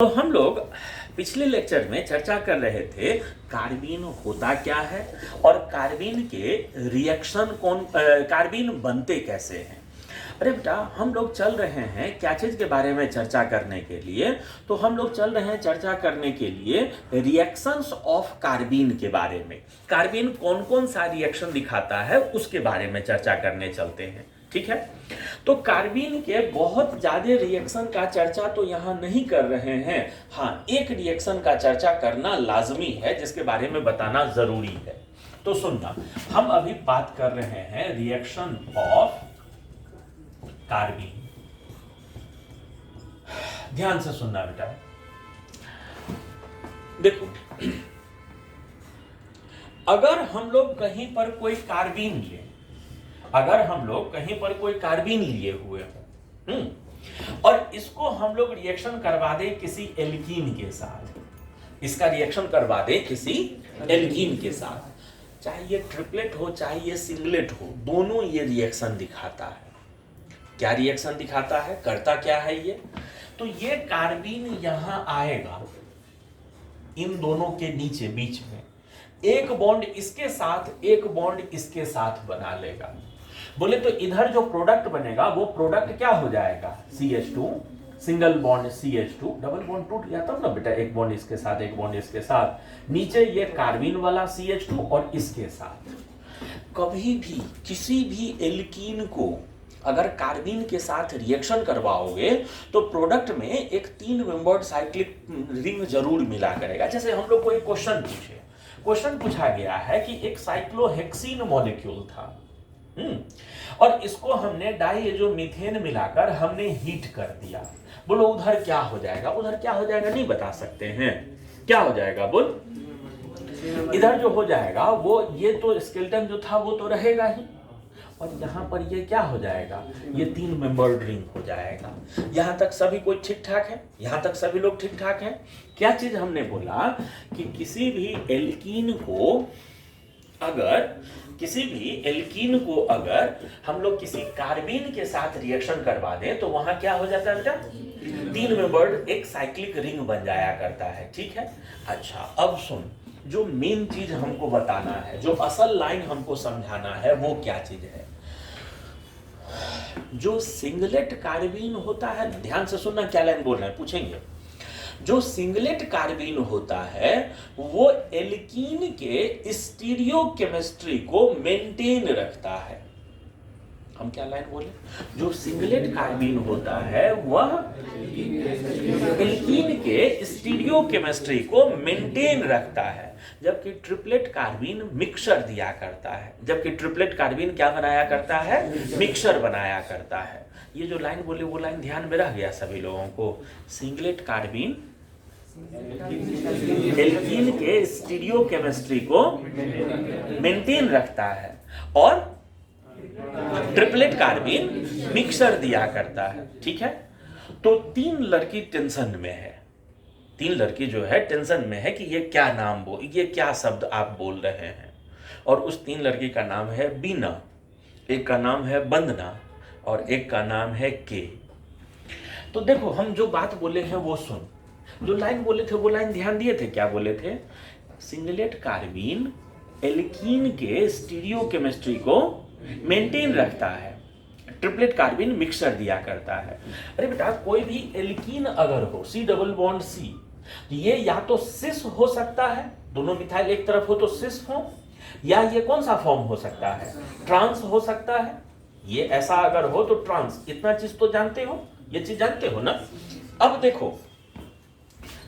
तो हम लोग पिछले लेक्चर में चर्चा कर रहे थे कार्बीन होता क्या है और कार्बीन के रिएक्शन कार्बीन बनते कैसे हैं। अरे बेटा, हम लोग चल रहे हैं क्या चीज के बारे में चर्चा करने के लिए? तो हम लोग चल रहे हैं चर्चा करने के लिए रिएक्शंस ऑफ कार्बीन के बारे में। कार्बीन कौन कौन सा रिएक्शन दिखाता है उसके बारे में चर्चा करने चलते हैं, ठीक है। तो कार्बीन के बहुत ज्यादा रिएक्शन का चर्चा तो यहां नहीं कर रहे हैं। हाँ, एक रिएक्शन का चर्चा करना लाजमी है जिसके बारे में बताना जरूरी है। तो सुनना, हम अभी बात कर रहे हैं रिएक्शन ऑफ कार्बीन। ध्यान से सुनना बेटा। देखो, अगर हम लोग कहीं पर कोई कार्बीन लिए, अगर हम लोग कहीं पर कोई कार्बीन लिए हुए हो और इसको हम लोग रिएक्शन करवा दे किसी एल्कीन के साथ, इसका रिएक्शन करवा दे किसी एल्कीन के साथ, चाहे ये ट्रिपलेट हो चाहे ये सिंगलेट हो, दोनों ये रिएक्शन दिखाता है। क्या रिएक्शन दिखाता है, करता क्या है ये? तो ये कार्बीन यहां आएगा इन दोनों के नीचे बीच में, एक बॉन्ड इसके साथ एक बॉन्ड इसके साथ बना लेगा। बोले तो इधर जो प्रोडक्ट बनेगा वो प्रोडक्ट क्या हो जाएगा? CH2, single bond CH2, double bond टूट गया तब ना बेटा, एक बॉन्ड इसके साथ एक बॉन्ड इसके साथ, नीचे ये कार्बीन वाला CH2 और इसके साथ। कभी भी किसी भी एल्कीन को अगर कार्बीन के साथ रिएक्शन करवाओगे तो प्रोडक्ट में एक 3 मेंबर्ड साइक्लिक रिंग जरूर मिला करेगा। जैसे हम लोग को एक क्वेश्चन पूछा गया है कि एक साइक्लोहेक्सीन मॉलिक्यूल था और इसको हमने डाइएजोमीथेन मिलाकर हमने हीट कर दिया। बोलो उधर क्या हो जाएगा? उधर क्या हो जाएगा नहीं बता सकते हैं। क्या हो जाएगा बोल? इधर जो हो जाएगा वो ये तो स्केलेटन जो था वो तो रहेगा ही, और यहां पर ये क्या हो जाएगा? ये 3 मेंबर्ड रिंग हो जाएगा। यहां तक सभी कोई ठीक ठाक है? यहां तक सभी लोग ठीक ठाक हैं? क्या चीज हमने बोला कि किसी भी एल्कीन को अगर हम लोग किसी कार्बीन के साथ रिएक्शन करवा दें तो वहां क्या हो जाता है बेटा? 3 मेंबर्ड एक साइक्लिक रिंग बन जाया करता है, ठीक है। अच्छा, अब सुन, जो मेन चीज हमको बताना है, जो असल लाइन हमको समझाना है, वो क्या चीज है? जो सिंगलेट कार्बीन होता है, ध्यान से सुनना क्या लाइन बोल रहे हैं, पूछेंगे। जो सिंगलेट कार्बीन होता है वो एल्कीन के स्टीरियोकेमिस्ट्री को मेंटेन रखता है। हम क्या लाइन बोले? जो सिंगलेट कार्बीन होता है वह एल्कीन के स्टीरियोकेमिस्ट्री को मेंटेन रखता है, जबकि ट्रिपलेट कार्बीन मिक्सर दिया करता है। जबकि ट्रिपलेट कार्बीन क्या बनाया करता है? मिक्सर बनाया करता है। ये जो लाइन बोले वो लाइन ध्यान में रह गया सभी लोगों को? सिंगलेट कार्बीन एल्कीन के स्टीरियोकेमिस्ट्री को मेंटेन रखता है और ट्रिपलेट कार्बीन मिक्सर दिया करता है, ठीक है। तो 3 लड़की टेंशन में है, 3 लड़की जो है टेंशन में है कि ये क्या नाम ये क्या शब्द आप बोल रहे हैं। और उस 3 लड़की का नाम है बीना, एक का नाम है बंदना और एक का नाम है के। तो देखो, हम जो बात बोले हैं वो सुन, जो लाइन बोले थे वो लाइन ध्यान दिए थे। क्या बोले थे? सिंगलेट कार्बीन एल्कीन के स्टीरियोकेमिस्ट्री को मेंटेन रखता है, ट्रिपलेट कार्बीन मिक्सर दिया करता है। अरे बेटा, कोई भी एल्कीन अगर हो, C डबल बॉन्ड C, ये या तो सिस हो सकता है, दोनों मिथाइल एक तरफ हो तो सिस हो, या ये कौन सा फॉर्म हो सकता है? ट्रांस हो सकता है। ये ऐसा अगर हो तो ट्रांस, इतना चीज तो जानते हो, ये चीज जानते हो ना। अब देखो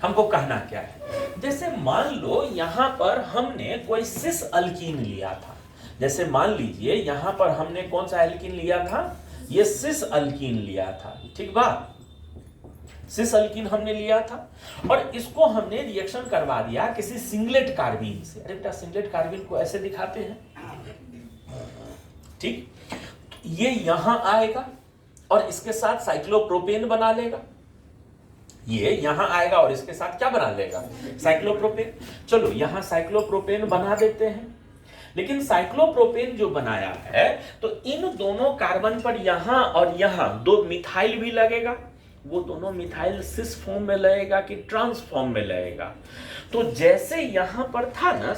हमको कहना क्या है। जैसे मान लो यहां पर हमने कोई सिस अल्कीन लिया था, जैसे मान लीजिए यहां पर हमने कौन सा एल्कीन लिया था? ये सिस अल्कीन लिया था, ठीक बात। सिस अल्कीन हमने लिया था और इसको हमने रिएक्शन करवा दिया किसी सिंगलेट कार्बीन से। अरे बेटा, सिंगलेट कार्बीन को ऐसे दिखाते हैं, ठीक। ये यहां आएगा और इसके साथ साइक्लोप्रोपेन बना लेगा। ये यहां आएगा और इसके साथ क्या बना लेगा? साइक्लोप्रोपेन। चलो यहां साइक्लोप्रोपेन बना देते हैं, लेकिन साइक्लोप्रोपेन जो बनाया है तो इन दोनों कार्बन पर यहां और यहां 2 मिथाइल भी लगेगा वो दोनों मिथाइल सिस फॉर्म में लगेगा कि ट्रांस फॉर्म में लगेगा। तो जैसे यहां पर था ना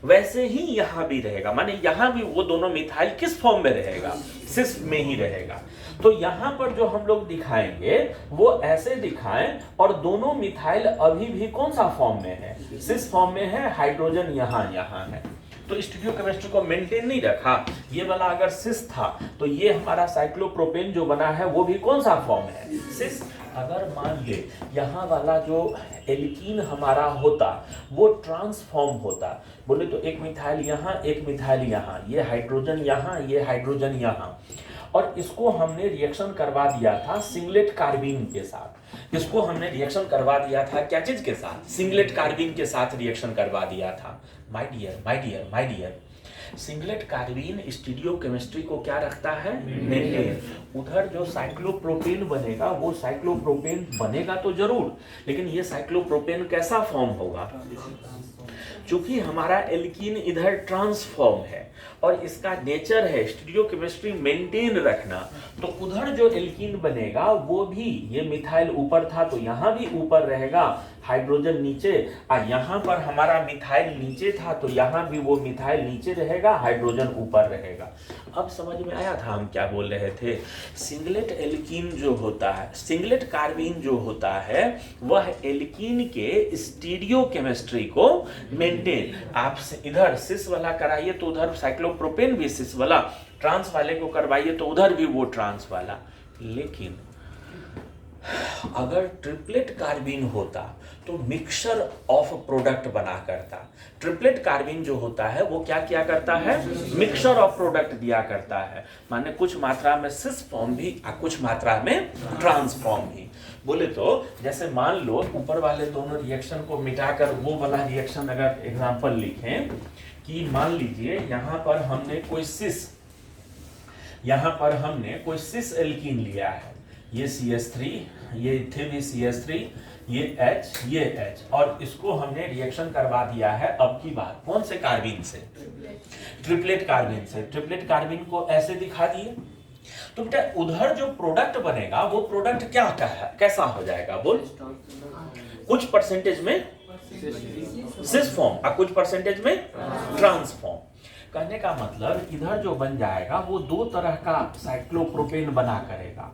वैसे ही यहां भी रहेगा, माने यहां भी वो दोनों मिथाइल किस फॉर्म में रहेगा, सिस में ही रहेगा। तो यहां पर जो हम लोग दिखाएंगे वो ऐसे दिखाएं, और दोनों मिथाइल अभी भी कौन सा फॉर्म में है, सिस फॉर्म में है, हाइड्रोजन यहां है। तो स्टीरियोकेमिस्ट्री को मेंटेन नहीं रखा, ये वाला अगर सिस था तो ये हमारा साइक्लोप्रोपेन जो बना है वो भी कौन सा फॉर्म है, सिस। अगर मान ले यहाँ वाला जो एल्कीन हमारा होता वो ट्रांसफॉर्म होता, बोले तो एक मिथाइल यहाँ एक मिथाइल यहाँ, ये हाइड्रोजन यहाँ ये हाइड्रोजन यहाँ, और इसको हमने रिएक्शन करवा दिया था सिंगलेट कार्बीन के साथ। इसको हमने रिएक्शन करवा दिया था क्या चीज के साथ, सिंगलेट कार्बीन के साथ रिएक्शन करवा दिया था। My dear, singlet carbene stereochemistry को क्या रखता है, मेंटेन। उधर जो साइक्लोप्रोपेन बनेगा वो साइक्लोप्रोपेन बनेगा तो जरूर, लेकिन ये साइक्लोप्रोपेन कैसा फॉर्म होगा, चूंकि हमारा एल्कीन इधर ट्रांसफॉर्म है और इसका नेचर है स्टीरियोकेमिस्ट्री मेंटेन रखना, तो उधर जो एल्कीन बनेगा वो भी, ये मिथाइल ऊपर था तो यहाँ भी ऊपर रहेगा, हाइड्रोजन नीचे, और यहाँ पर हमारा मिथाइल नीचे था तो यहाँ भी वो मिथाइल नीचे रहेगा, हाइड्रोजन ऊपर रहेगा। अब समझ में आया था हम क्या बोल रहे थे। सिंगलेट एल्कीन जो होता है, सिंगलेट कार्बीन जो होता है वह एल्कीन के स्टीरियोकेमिस्ट्री को मेंटेन, आप इधर सिस वाला कराइए तो उधर साइक्लोप्रोपेन भी सिस वाला, ट्रांस वाले को करवाइए तो उधर भी वो ट्रांस वाला। लेकिन अगर ट्रिपलेट कार्बीन होता तो मिक्सचर ऑफ प्रोडक्ट बना करता। ट्रिपलेट कार्बीन जो होता है वो क्या किया करता है, मिक्सचर ऑफ प्रोडक्ट दिया करता है, माने कुछ मात्रा में सिस फॉर्म भी और कुछ मात्रा में ट्रांस फॉर्म भी। बोले तो जैसे मान लो ऊपर वाले दोनों रिएक्शन को मिटाकर वो वाला रिएक्शन अगर एग्जांपल लिखें कि मान लीजिए यहाँ पर हमने कोई सिस एल्कीन लिया है, ये CH3, ये इथे भी CH3, ये H, ये H, और इसको हमने रिएक्शन करवा दिया है अब की बात कौन से कार्बीन से, ट्रिपलेट कार्बीन से। ट्रिपलेट कार्बीन को ऐसे दिखा दिए तो बेटा उधर जो प्रोडक्ट बनेगा वो प्रोडक्ट क्या कैसा हो जाएगा, बोल, कुछ परसेंटेज में सिस फॉर्म और कुछ परसेंटेज में ट्रांस फॉर्म। कहने का मतलब इधर जो बन जाएगा वो दो तरह का साइक्लोप्रोपेन बना करेगा।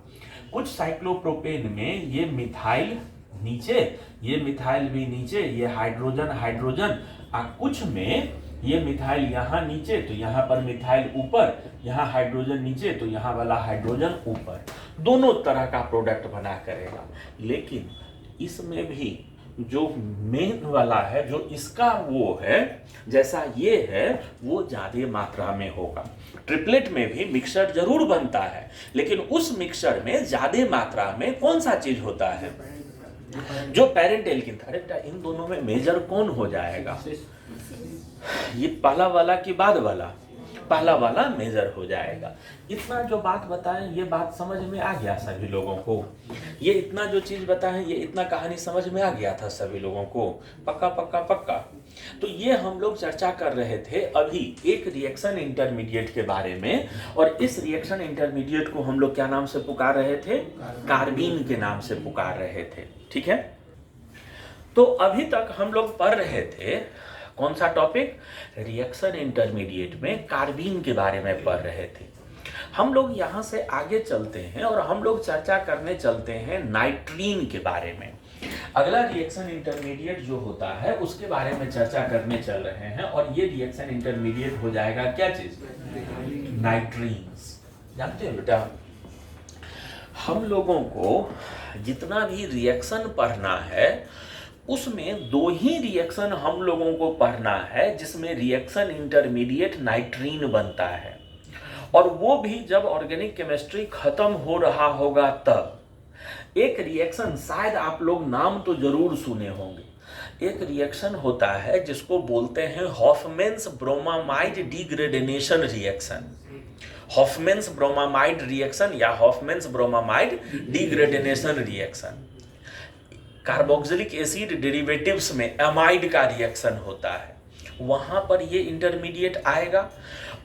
कुछ साइक्लोप्रोपेन में ये मिथाइल नीचे, ये मिथाइल भी नीचे, ये हाइड्रोजन और कुछ में ये मिथाइल यहाँ नीचे तो यहाँ पर मिथाइल ऊपर, यहाँ हाइड्रोजन नीचे तो यहाँ वाला हाइड्रोजन ऊपर, दोनों तरह का प्रोडक्ट बना करेगा। लेकिन इसमें भी जो मेन वाला है, जो इसका वो है जैसा ये है, वो ज्यादा मात्रा में होगा। ट्रिपलेट में भी मिक्सचर जरूर बनता है, लेकिन उस मिक्सचर में ज्यादा मात्रा में कौन सा चीज होता है, जो पेरेंट एल्कीन था। अरे इन दोनों में मेजर कौन हो जाएगा, ये पहला वाला कि बाद वाला, पहला वाला मेजर हो जाएगा। इतना जो बात बताएं ये बात समझ में आ गया सभी लोगों को, ये इतना जो चीज बताएं ये इतना कहानी समझ में आ गया था सभी लोगों को, पक्का। तो ये हम लोग चर्चा कर रहे थे अभी एक रिएक्शन इंटरमीडिएट के बारे में, और इस रिएक्शन इंटरमीडिएट को हम लोग क्या नाम से पुकार रहे थे, कार्बीन के नाम से पुकार रहे थे, ठीक है। तो अभी तक हम लोग पढ़ रहे थे कौन सा टॉपिक, रिएक्शन इंटरमीडिएट में कार्बीन के बारे में पढ़ रहे थे। हम लोग यहाँ से आगे चलते हैं और हम लोग चर्चा करने चलते हैं नाइट्रीन के बारे में। अगला रिएक्शन इंटरमीडिएट जो होता है उसके बारे में चर्चा करने चल रहे हैं, और ये रिएक्शन इंटरमीडिएट हो जाएगा क्या चीज, नाइट्रीन्स। जानते हो बेटा हम लोगों को जितना भी रिएक्शन पढ़ना है उसमें दो ही रिएक्शन हम लोगों को पढ़ना है जिसमें रिएक्शन इंटरमीडिएट नाइट्रीन बनता है, और वो भी जब ऑर्गेनिक केमिस्ट्री खत्म हो रहा होगा तब। एक रिएक्शन शायद आप लोग नाम तो जरूर सुने होंगे, एक रिएक्शन होता है जिसको बोलते हैं Hofmann's bromamide degradation reaction, Hofmann's bromamide reaction या Hofmann's bromamide degradation reaction. Carboxylic acid derivatives में एमाइड का रिएक्शन होता है, वहां पर ये इंटरमीडिएट आएगा।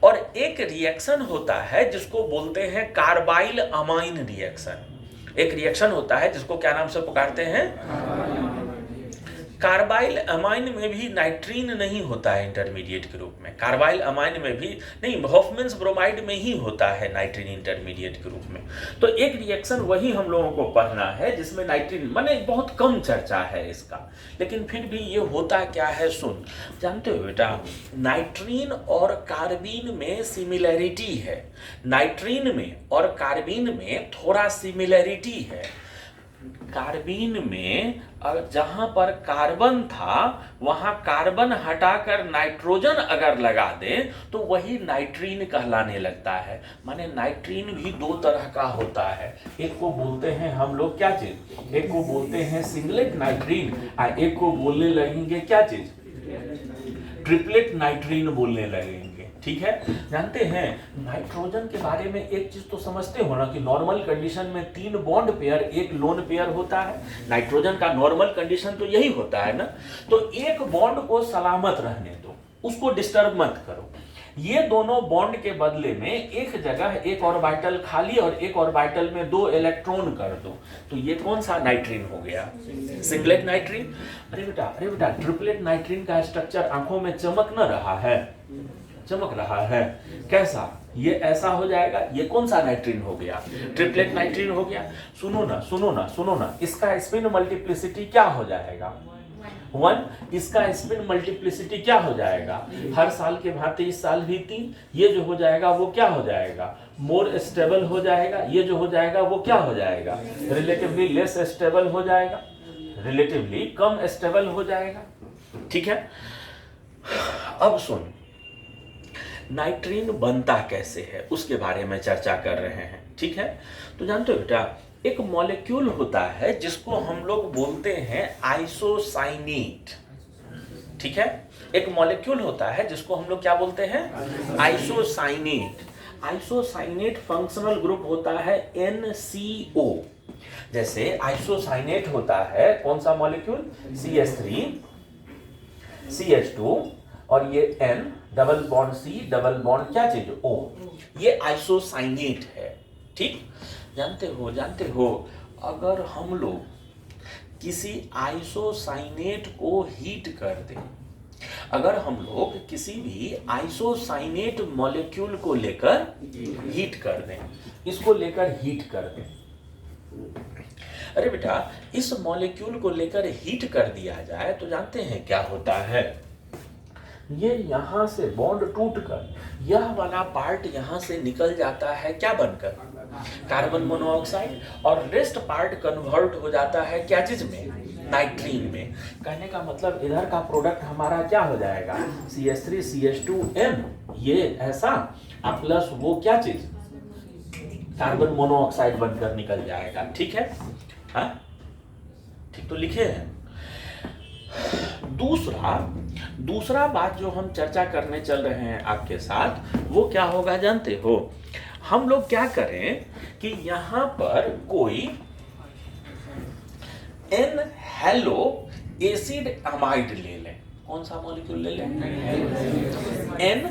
और एक रिएक्शन होता है जिसको बोलते हैं कार्बाइल अमाइन रिएक्शन, एक रिएक्शन होता है जिसको क्या नाम से पुकारते हैं? कार्बाइल अमाइन में भी नाइट्रीन नहीं होता है इंटरमीडिएट के रूप में। कार्बाइल अमाइन में भी नहीं, हॉफमैन्स ब्रोमाइड में ही होता है नाइट्रीन इंटरमीडिएट के रूप में। तो एक रिएक्शन वही हम लोगों को पढ़ना है जिसमें नाइट्रीन, माने बहुत कम चर्चा है इसका, लेकिन फिर भी ये होता क्या है सुन। जानते हो बेटा, नाइट्रीन और कार्बीन में सिमिलैरिटी है। नाइट्रीन में और कार्बीन में थोड़ा सिमिलैरिटी है। कार्बीन में जहां पर कार्बन था वहां कार्बन हटाकर नाइट्रोजन अगर लगा दें तो वही नाइट्रीन कहलाने लगता है। माने नाइट्रीन भी दो तरह का होता है। एक को बोलते हैं हम लोग क्या चीज, एक को बोलते हैं सिंगलेट नाइट्रीन, और एक को बोलने लगेंगे क्या चीज, ट्रिपलेट नाइट्रीन बोलने लगेंगे। ठीक है, जानते हैं नाइट्रोजन के बारे में एक चीज तो समझते हो ना कि नॉर्मल कंडीशन में 3 बॉन्ड पेयर, एक लोन पेयर होता है। नाइट्रोजन का नॉर्मल कंडीशन तो यही होता है ना। तो एक बॉन्ड को सलामत रहने दो, उसको डिस्टर्ब मत करो। ये दोनों बॉन्ड के बदले में एक जगह एक ऑर्बिटल खाली और एक ऑर्बिटल में 2 इलेक्ट्रॉन कर दो, तो ये कौन सा नाइट्रीन हो गया? सिंगलेट नाइट्रीन। अरे बेटा ट्रिपलेट नाइट्रीन का स्ट्रक्चर आंखों में चमक न रहा है? चमक रहा है। कैसा? ये ऐसा हो जाएगा। ये कौन सा नाइट्रीन हो गया? ट्रिपलेट नाइट्रीन हो गया। सुनो ना, इसका स्पिन मल्टीप्लिसिटी क्या हो जाएगा? 1। इसका स्पिन मल्टीप्लिसिटी क्या हो जाएगा? हर साल के भांति इस साल भी 3। ये जो हो जाएगा वो क्या हो जाएगा? मोर स्टेबल हो जाएगा। ये जो हो जाएगा वो क्या हो जाएगा? रिलेटिवली लेस स्टेबल हो जाएगा, रिलेटिवली कम स्टेबल हो जाएगा। ठीक है, अब सुन, नाइट्रीन बनता कैसे है उसके बारे में चर्चा कर रहे हैं। ठीक है, तो जानते हो बेटा, एक मॉलिक्यूल होता है जिसको हम लोग बोलते हैं आइसोसाइनेट। ठीक है, एक मॉलिक्यूल होता है जिसको हम लोग क्या बोलते हैं? आइसोसाइनेट। आइसोसाइनेट फंक्शनल ग्रुप होता है NCO। जैसे आइसोसाइनेट होता है कौन सा मॉलिक्यूल? CH3 CH2 और ये N double bond C double bond क्या चीज? O। ये आइसोसाइनेट है। ठीक, जानते हो अगर हम लोग किसी आइसोसाइनेट को हीट कर दें, अगर हम लोग किसी भी आइसोसाइनेट मॉलिक्यूल को लेकर हीट कर दें, इसको लेकर हीट कर दें, अरे बेटा इस मॉलिक्यूल को लेकर हीट कर दिया जाए तो जानते हैं क्या होता है? ये यहां से बॉन्ड टूटकर यह वाला पार्ट यहां से निकल जाता है क्या बनकर? Carbon monoxide. और रेस्ट पार्ट कन्वर्ट हो जाता है क्या चीज में? नाइट्रीन में। कहने का मतलब इधर का प्रोडक्ट हमारा क्या हो जाएगा? CH3 CH2N, ये ऐसा, प्लस वो क्या चीज? कार्बन मोनोऑक्साइड बनकर निकल जाएगा। ठीक है, हाँ ठीक तो लिखे हैं। दूसरा बात जो हम चर्चा करने चल रहे हैं आपके साथ वो क्या होगा जानते हो? हम लोग क्या करें कि यहां पर कोई N हेलो एसिड अमाइड ले लें। कौन सा मॉलिक्यूल ले लें? N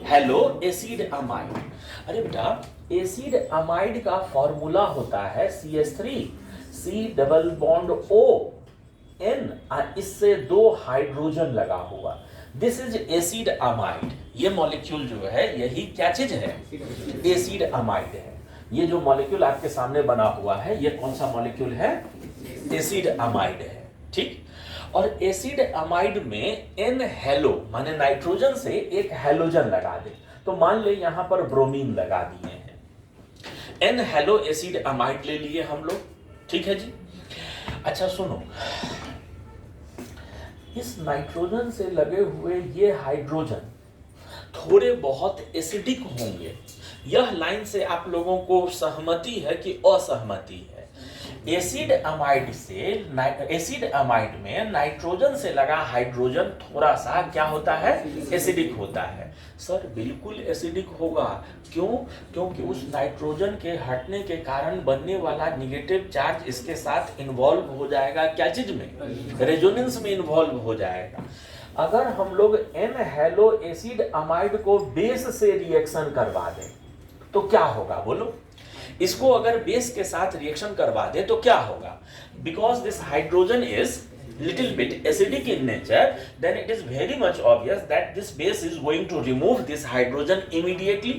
hello acid amide. अरे बेटा एसिड अमाइड का फॉर्मूला होता है CH3 C double bond O N, इससे 2 हाइड्रोजन लगा हुआ। This is acid amide. ये मॉलिक्यूल जो है यही क्या चीज है? एसिड अमाइड है। ये जो मॉलिक्यूल आपके सामने बना हुआ है ये कौन सा मॉलिक्यूल है? एसिड अमाइड है। ठीक, और एसिड अमाइड में N हेलो माने नाइट्रोजन से एक हेलोजन लगा दे, तो मान ले यहां पर ब्रोमीन लगा दिए हैं। N हेलो एसिड अमाइड ले लिए हम लोग। ठीक है जी। अच्छा सुनो, इस नाइट्रोजन से लगे हुए ये हाइड्रोजन थोड़े बहुत एसिडिक होंगे। यह लाइन से आप लोगों को सहमति है कि असहमति है? एसिड अमाइड में नाइट्रोजन से लगा हाइड्रोजन थोड़ा सा क्या होता है? एसिडिक होता है। सर बिल्कुल एसिडिक होगा। क्यों? क्योंकि उस नाइट्रोजन के हटने के कारण बनने वाला निगेटिव चार्ज इसके साथ इन्वॉल्व हो जाएगा क्या चीज में? रेजोनेंस में इन्वॉल्व हो जाएगा। अगर हम लोग N हेलो एसिड अमाइड को बेस से रिएक्शन करवा दें तो क्या होगा बोलो? इसको अगर बेस के साथ रिएक्शन करवा दे तो क्या होगा? Because this hydrogen is little bit acidic in nature, then it is very much obvious that this base is going to remove this hydrogen immediately.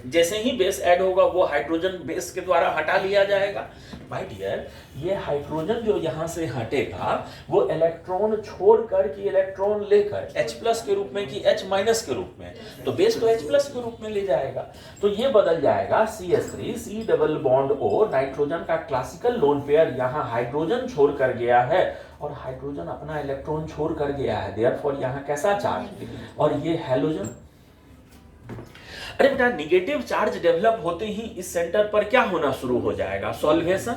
जैसे ही बेस ऐड होगा वो हाइड्रोजन बेस के द्वारा हटा लिया जाएगा। माय डियर, ये hydrogen जो यहाँ से हटेगा वो इलेक्ट्रॉन छोड़कर कि इलेक्ट्रॉन लेकर H+ के रूप में कि H- के रूप में, तो बेस तो H+ के रूप में ले जाएगा, तो ये बदल जाएगा CH3 C double bond O। Nitrogen का क्लासिकल लोन पेयर यहाँ हाइड्रोजन छोड़ कर गया है और हाइड्रोजन अपना इलेक्ट्रॉन छोड़ कर गया है, देयरफॉर यहाँ कैसा चार्ज, और ये हैलोजन। अरे बेटा, निगेटिव चार्ज डेवलप होते ही इस सेंटर पर क्या होना शुरू हो जाएगा? सॉल्वेशन।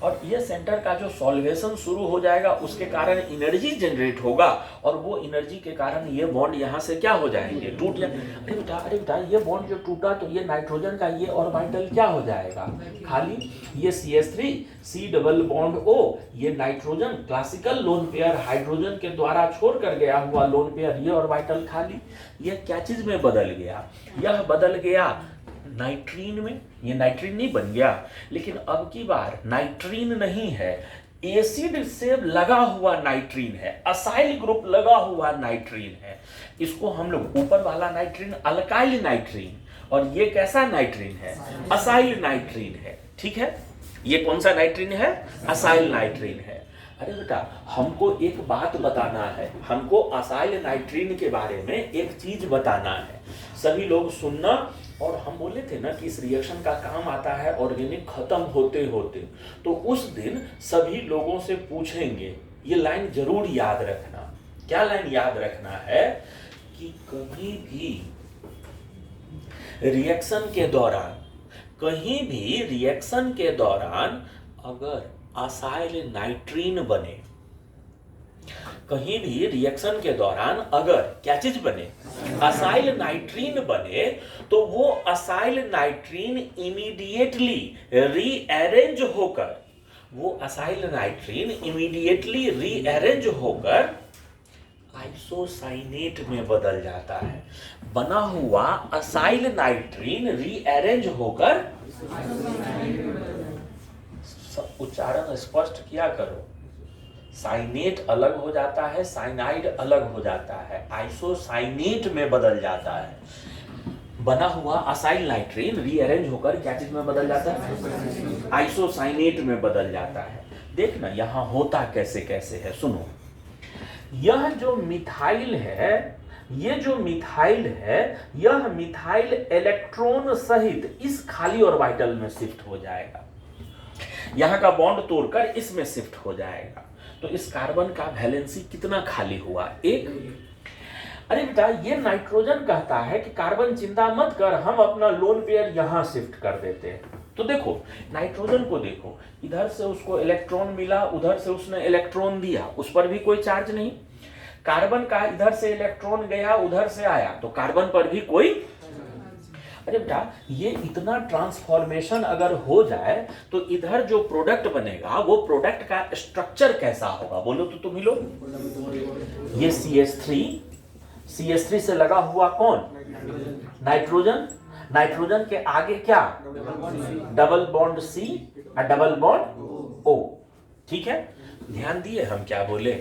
और ये सेंटर का जो सॉल्वेशन शुरू हो जाएगा उसके कारण एनर्जी जनरेट होगा और वो एनर्जी के कारण ये बॉन्ड यहाँ से क्या हो जाएंगे? टूट जाएंगे। अरे बेटा, ये बॉन्ड जो टूटा तो ये नाइट्रोजन का ये ऑर्बिटल क्या हो जाएगा? खाली। ये CH3 C double bond O, ये nitrogen classical lone pair hydrogen के द्वारा छोड़ कर गया हुआ लोन पेयर, ये ऑर्बिटल खाली। ये क्या चीज में बदल गया? यह बदल गया नाइट्रीन में। ये नाइट्रीन नहीं बन गया, लेकिन अब की बार नाइट्रीन नहीं है, एसिड से लगा हुआ नाइट्रीन है, असाइल ग्रुप लगा हुआ नाइट्रीन है। इसको हम लोग ऊपर वाला नाइट्रीन अल्काइल नाइट्रीन, और ये कैसा नाइट्रीन है? असाइल नाइट्रीन है। ठीक है, ये कौन सा नाइट्रीन है? असाइल नाइट्रीन है। अरे बेटा, हमको एक बात बताना है, हमको असाइल नाइट्रीन के बारे में एक चीज बताना है, सभी लोग सुनना। और हम बोले थे ना कि इस रिएक्शन का काम आता है ऑर्गेनिक खत्म होते होते, तो उस दिन सभी लोगों से पूछेंगे, ये लाइन जरूर याद रखना। क्या लाइन याद रखना है? कि कभी भी रिएक्शन के दौरान, कहीं भी रिएक्शन के दौरान अगर असाइल नाइट्रीन बने, कहीं भी रिएक्शन के दौरान अगर क्या चीज बने? असाइल नाइट्रीन बने, तो वो असाइल नाइट्रीन इमीडिएटली रीअरेंज होकर, वो असाइल नाइट्रीन इमीडिएटली रीअरेंज होकर आइसोसाइनेट में बदल जाता है। बना हुआ असाइल नाइट्रीन रीअरेंज होकर, उच्चारण स्पष्ट किया करो, साइनेट अलग हो जाता है, साइनाइड अलग हो जाता है, आइसोसाइनेट में बदल जाता है। बना हुआ असाइल नाइट्रीन रीअरेंज होकर क्या चीज में बदल जाता है? आइसोसाइनेट में बदल जाता है। देखना यहाँ होता कैसे कैसे है, सुनो। यह जो मिथाइल है, ये जो मिथाइल है, यह मिथाइल इलेक्ट्रॉन सहित इस खाली ऑर्बिटल में शिफ्ट हो जाएगा, यहां का बॉन्ड तोड़कर इसमें शिफ्ट हो जाएगा। तो इस कार्बन का वैलेंसी कितना खाली हुआ? 1। अरे बेटा, ये नाइट्रोजन कहता है कि कार्बन चिंता मत कर, हम अपना लोन पेयर यहां शिफ्ट कर देते हैं। तो देखो नाइट्रोजन को देखो, इधर से उसको इलेक्ट्रॉन मिला, उधर से उसने इलेक्ट्रॉन दिया, उस पर भी कोई चार्ज नहीं। कार्बन का इधर से इलेक्ट्रॉन गया, उधर से आया, तो कार्बन पर भी कोई। अरे बेटा, ये इतना ट्रांसफॉर्मेशन अगर हो जाए तो इधर जो प्रोडक्ट बनेगा वो प्रोडक्ट का स्ट्रक्चर कैसा होगा? बोलो तो तुम ही लोग। ये CH3 से लगा हुआ कौन? नाइट्रोजन। नाइट्रोजन के आगे क्या? डबल बॉन्ड C और डबल बॉन्ड O। ठीक है, ध्यान दिए हम क्या बोले?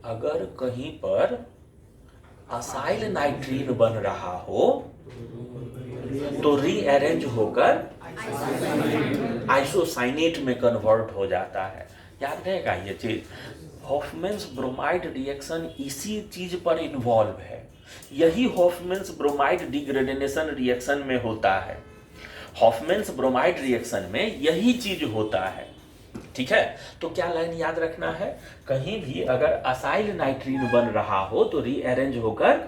अगर कहीं पर असाइल नाइट्रीन बन रहा हो तो रीअरेंज होकर आइसोसाइनेट में कन्वर्ट हो जाता है। याद रहेगा ये चीज। हॉफमैन्स ब्रोमाइड रिएक्शन इसी चीज पर इन्वॉल्व है, यही हॉफमैन्स ब्रोमाइड डिग्रेडेशन रिएक्शन में होता है। हॉफमैन्स ब्रोमाइड रिएक्शन में यही चीज होता है। ठीक है, तो क्या लाइन याद रखना है? कहीं भी अगर असाइल नाइट्रीन बन रहा हो तो रीअरेंज होकर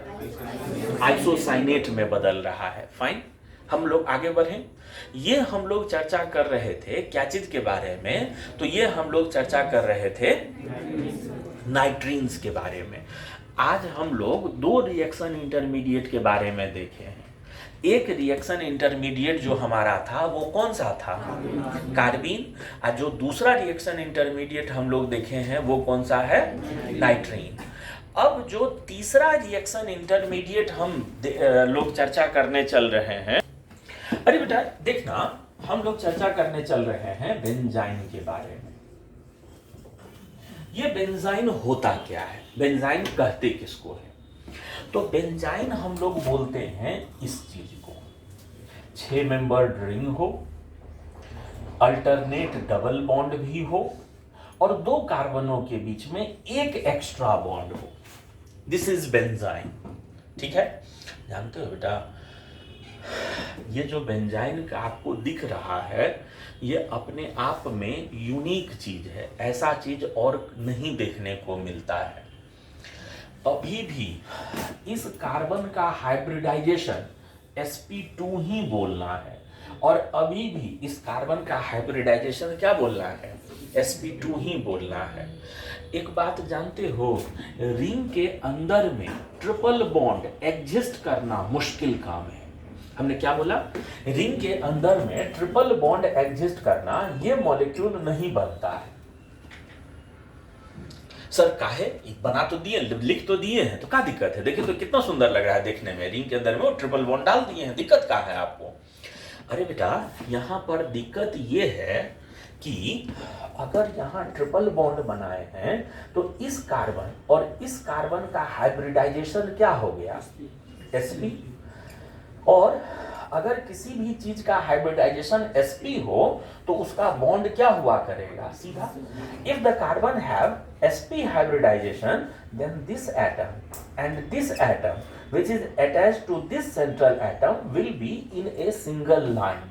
आइसोसाइनेट में बदल रहा है। फाइन, हम लोग आगे बढ़ें। ये हम लोग चर्चा कर रहे थे क्या चीज के बारे में? तो ये हम लोग चर्चा कर रहे थे नाइट्रीन्स के बारे में। आज हम लोग 2 रिएक्शन इंटरमीडिएट के बारे में देखे हैं। एक रिएक्शन इंटरमीडिएट जो हमारा था वो कौन सा था? कार्बीन। और जो दूसरा रिएक्शन इंटरमीडिएट हम लोग देखे हैं वो कौन सा है? नाइट्रीन। अब जो तीसरा रिएक्शन इंटरमीडिएट हम लोग चर्चा करने चल रहे हैं, अरे बेटा देखना, हम लोग चर्चा करने चल रहे हैं बेंजाइन के बारे में। ये बेंजाइन होता क्या है, बेंजाइन कहते किसको है? तो बेंजाइन हम लोग बोलते हैं इस चीज को, 6 मेंबर्ड रिंग हो, अल्टरनेट डबल बॉन्ड भी हो और 2 कार्बनों के बीच में एक एक्स्ट्रा बॉन्ड हो। This is benzene. ठीक है, जानते हो बेटा, ये जो बेंजाइन का आपको दिख रहा है ये अपने आप में यूनिक चीज है, ऐसा चीज और नहीं देखने को मिलता है। अभी भी इस कार्बन का हाइब्रिडाइजेशन sp2 ही बोलना है और अभी भी इस कार्बन का हाइब्रिडाइजेशन क्या बोलना है, sp2 ही बोलना है। एक बात जानते हो, रिंग के अंदर में ट्रिपल बॉन्ड एग्जिस्ट करना मुश्किल काम है। हमने क्या बोला, रिंग के अंदर में ट्रिपल बॉन्ड एग्जिस्ट करना, ये मॉलिक्यूल नहीं बनता है। सर काहे, बना तो दिए, लिख तो दिए हैं, तो क्या दिक्कत है? देखिए तो कितना सुंदर लग रहा है देखने में, रिंग के अंदर में वो ट्रिपल बॉन्ड डाल दिए हैं, दिक्कत क्या है आपको? अरे बेटा यहां पर दिक्कत ये है कि अगर यहां ट्रिपल बॉन्ड बनाए हैं तो इस कार्बन और इस कार्बन का हाइब्रिडाइजेशन क्या हो गया, sp। और अगर किसी भी चीज का हाइब्रिडाइजेशन sp हो तो उसका बॉन्ड क्या हुआ करेगा, सीधा। If the carbon have sp hybridization, then this atom and this atom which is attached to this central atom will be in a single line।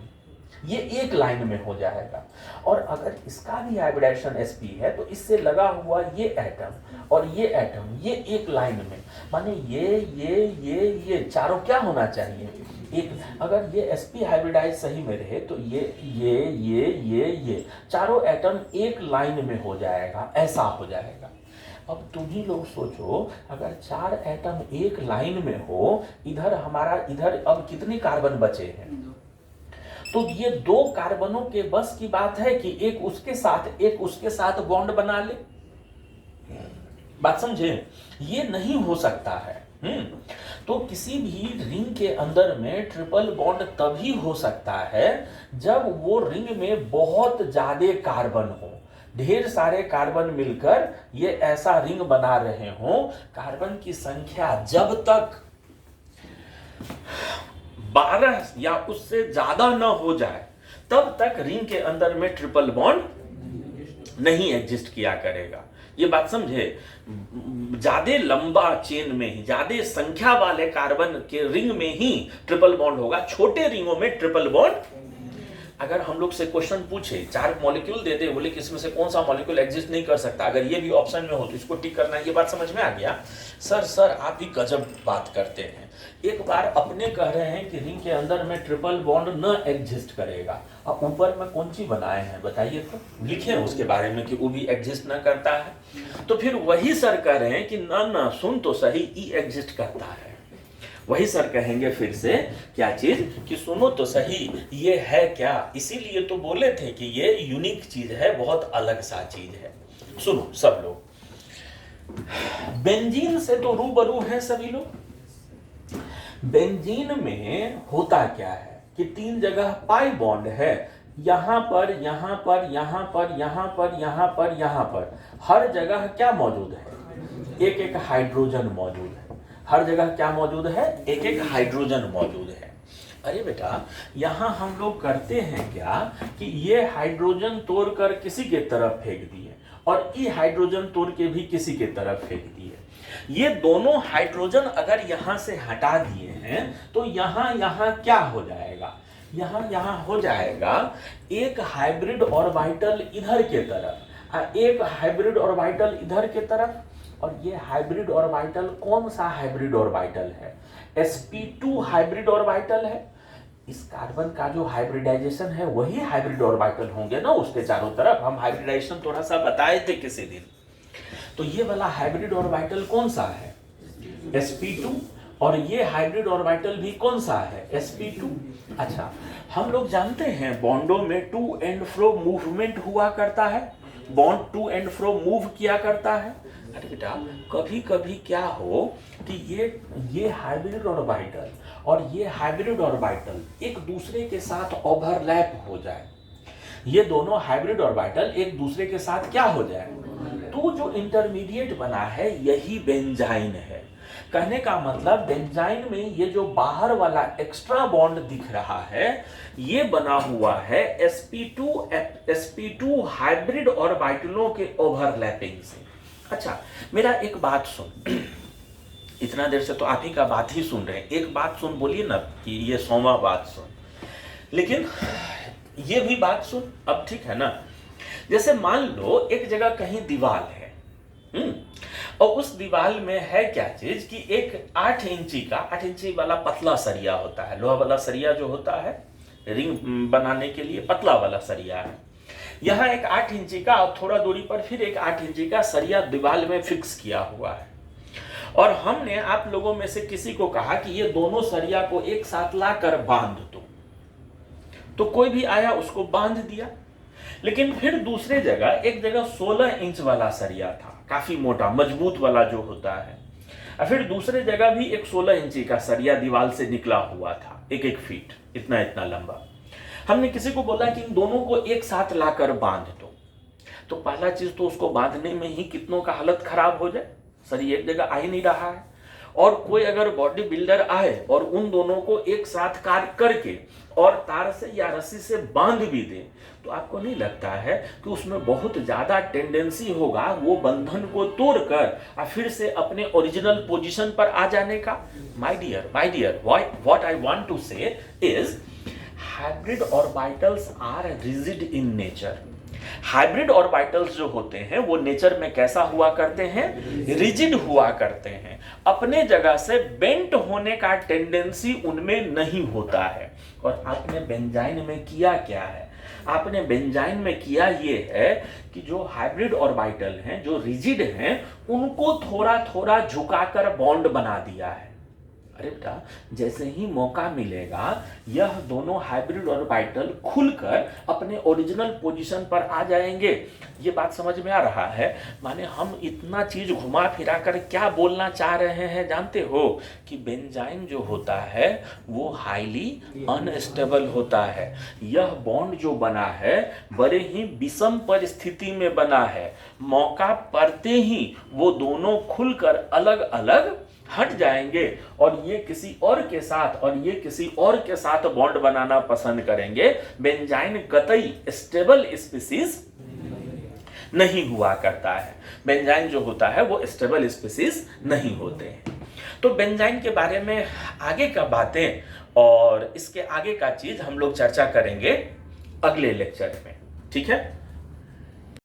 ये एक लाइन में हो जाएगा। और अगर इसका भी हाइब्रिडाइजेशन sp है तो इससे लगा हुआ ये एटम और ये एटम ये एक लाइन में, माने ये चारों क्या होना चाहिए, एक। अगर ये sp हाइब्रिडाइज सही में रहे तो ये चारों एटम एक लाइन में हो जाएगा, ऐसा हो जाएगा। अब तुम ही लोग सोचो, अगर 4 एटम एक लाइन में हो, इधर हमारा इधर अब कितने कार्बन बचे हैं? तो ये 2 कार्बनों के बस की बात है कि एक उसके साथ बॉन्ड बना ले। बात समझे, ये नहीं हो सकता है। तो किसी भी रिंग के अंदर में ट्रिपल बॉन्ड तभी हो सकता है जब वो रिंग में बहुत ज्यादा कार्बन हो, ढेर सारे कार्बन मिलकर ये ऐसा रिंग बना रहे हो। कार्बन की संख्या जब तक 12 या उससे ज्यादा न हो जाए तब तक रिंग के अंदर में ट्रिपल बॉन्ड नहीं एग्जिस्ट किया करेगा। ये बात समझे, ज्यादा लंबा चेन में ही, ज्यादा संख्या वाले कार्बन के रिंग में ही ट्रिपल बॉन्ड होगा। छोटे रिंगों में ट्रिपल बॉन्ड, अगर हम लोग से क्वेश्चन पूछे, 4 मॉलिक्यूल दे दे, बोले कि इसमें से कौन सा मॉलिक्यूल एग्जिस्ट नहीं कर सकता, अगर ये भी ऑप्शन में हो तो इसको टिक करना है। ये बात समझ में आ गया? सर आप भी गजब बात करते हैं। एक बार अपने कह रहे हैं कि रिंग के अंदर में ट्रिपल बॉन्ड न एग्जिस्ट करेगा, अब ऊपर में कौन सी बनाए हैं बताइए तो, लिखे उसके बारे में कि वो भी एग्जिस्ट न करता है। तो फिर वही सर कह रहे हैं कि ना सुन तो सही, ई एग्जिस्ट करता है। वही सर कहेंगे फिर से क्या चीज, कि सुनो तो सही ये है क्या। इसीलिए तो बोले थे कि ये यूनिक चीज है, बहुत अलग सा चीज है। सुनो सब लोग, बेंजीन से तो रूबरू हैं सभी लोग। बेंजीन में होता क्या है कि 3 जगह पाई बॉन्ड है, यहां पर यहां पर यहां पर यहां पर यहां पर यहां पर, हर जगह क्या मौजूद है, एक हाइड्रोजन मौजूद है। हर जगह क्या मौजूद है, एक हाइड्रोजन मौजूद है। अरे बेटा यहां हम लोग करते हैं क्या कि ये हाइड्रोजन तोड़कर किसी के तरफ फेंक दिए और ये हाइड्रोजन तोड़ के भी किसी के तरफ फेंक दिए। ये दोनों हाइड्रोजन अगर यहां से हटा दिए हैं तो यहां क्या हो जाएगा, यहां हो जाएगा एक हाइब्रिड ऑर्बिटल इधर के तरफ, एक हाइब्रिड ऑर्बिटल इधर के तरफ। और ये हाइब्रिड ऑर्बिटल कौन सा हाइब्रिड ऑर्बिटल है, sp2 हाइब्रिड ऑर्बिटल है। इस कार्बन का जो हाइब्रिडाइजेशन है वही हाइब्रिड ऑर्बिटल होंगे ना उसके चारों तरफ। हम हाइब्रिडाइजेशन थोड़ा सा बताए थे किसी दिन। तो ये वाला हाइब्रिड ऑर्बिटल कौन सा है, sp2, और ये हाइब्रिड ऑर्बिटल भी कौन सा है, sp2। अच्छा, हम लोग जानते हैं बॉन्डों में टू एंड फ्रो मूवमेंट हुआ करता है, bond to and fro move किया करता है। अरे बेटा, कभी कभी क्या हो कि ये हाइब्रिड ऑर्बिटल और ये हाइब्रिड ऑर्बिटल एक दूसरे के साथ ओवरलैप हो जाए, ये दोनों हाइब्रिड ऑर्बिटल एक दूसरे के साथ क्या हो जाए, तो जो इंटरमीडिएट बना है यही बेंजाइन है। कहने का मतलब बेंजाइन में ये जो बाहर वाला एक्स्ट्रा बॉन्ड दिख रहा है ये बना हुआ है sp2 हाइब्रिड ऑर्बिटलों के ओवरलैपिंग से। अच्छा, मेरा एक बात सुन, इतना देर से तो आप ही का बात ही सुन रहे हैं, एक बात सुन, बोलिए ना कि ये 100वां बात सुन, लेकिन ये भी बात सुन अब, ठीक है ना। जैसे मान लो एक जगह कहीं दीवार है, और उस दीवार में है क्या चीज कि एक 8 इंची वाला पतला सरिया होता है, लोहा वाला सरिया जो होता है रिंग बनाने के लिए पतला वाला सरिया है। यहाँ एक 8 इंची का और थोड़ा दूरी पर फिर एक 8 इंची का सरिया दीवार में फिक्स किया हुआ है, और हमने आप लोगों में से किसी को कहा कि ये दोनों सरिया को एक साथ लाकर बांध दो, तो कोई भी आया उसको बांध दिया। लेकिन फिर दूसरे जगह एक जगह 16 इंच वाला सरिया था, काफी मोटा मजबूत वाला जो होता है, और फिर दूसरे जगह भी एक 16 इंची का सरिया दीवार से निकला हुआ था, 1-1 फीट इतना इतना लंबा। हमने किसी को बोला कि इन दोनों को एक साथ लाकर बांध दो, तो पहला चीज तो उसको बांधने में ही कितनों का हालत खराब हो जाए, सरिया एक जगह आ ही नहीं रहा है। और कोई अगर बॉडी बिल्डर आए और उन दोनों को एक साथ कार्य करके और तार से या रस्सी से बांध भी दे, तो आपको नहीं लगता है कि उसमें बहुत ज्यादा टेंडेंसी होगा वो बंधन को तोड़कर और फिर से अपने ओरिजिनल पोजीशन पर आ जाने का। My dear, what I want to say is hybrid orbitals are rigid in nature. Hybrid orbitals जो होते हैं वो नेचर में कैसा हुआ करते हैं, रिजिड हुआ करते हैं, अपने जगह से बेंट होने का टेंडेंसी उनमें नहीं होता है। और आपने बेंजाइन में किया क्या है, आपने बेंजाइन में किया ये है कि जो हाइब्रिड ऑर्बिटल हैं जो रिजिड हैं उनको थोड़ा थोड़ा झुकाकर बॉन्ड बना दिया है। अरे बेटा, जैसे ही मौका मिलेगा यह दोनों हाइब्रिड ऑर्बिटल खुलकर अपने ओरिजिनल पोजीशन पर आ जाएंगे। ये बात समझ में आ रहा है? माने हम इतना चीज घुमा फिरा कर क्या बोलना चाह रहे हैं जानते हो, कि बेंजाइन जो होता है वो हाईली अनस्टेबल होता है। यह बॉन्ड जो बना है बड़े ही विषम परिस्थिति में बना है, मौका पड़ते ही वो दोनों खुलकर अलग अलग हट जाएंगे और ये किसी और के साथ और ये किसी और के साथ बॉन्ड बनाना पसंद करेंगे। बेंजाइन कतई स्टेबल स्पीसीज नहीं हुआ करता है, बेंजाइन जो होता है वो स्टेबल स्पीसीज नहीं होते हैं। तो बेंजाइन के बारे में आगे का बातें और इसके आगे का चीज हम लोग चर्चा करेंगे अगले लेक्चर में, ठीक है।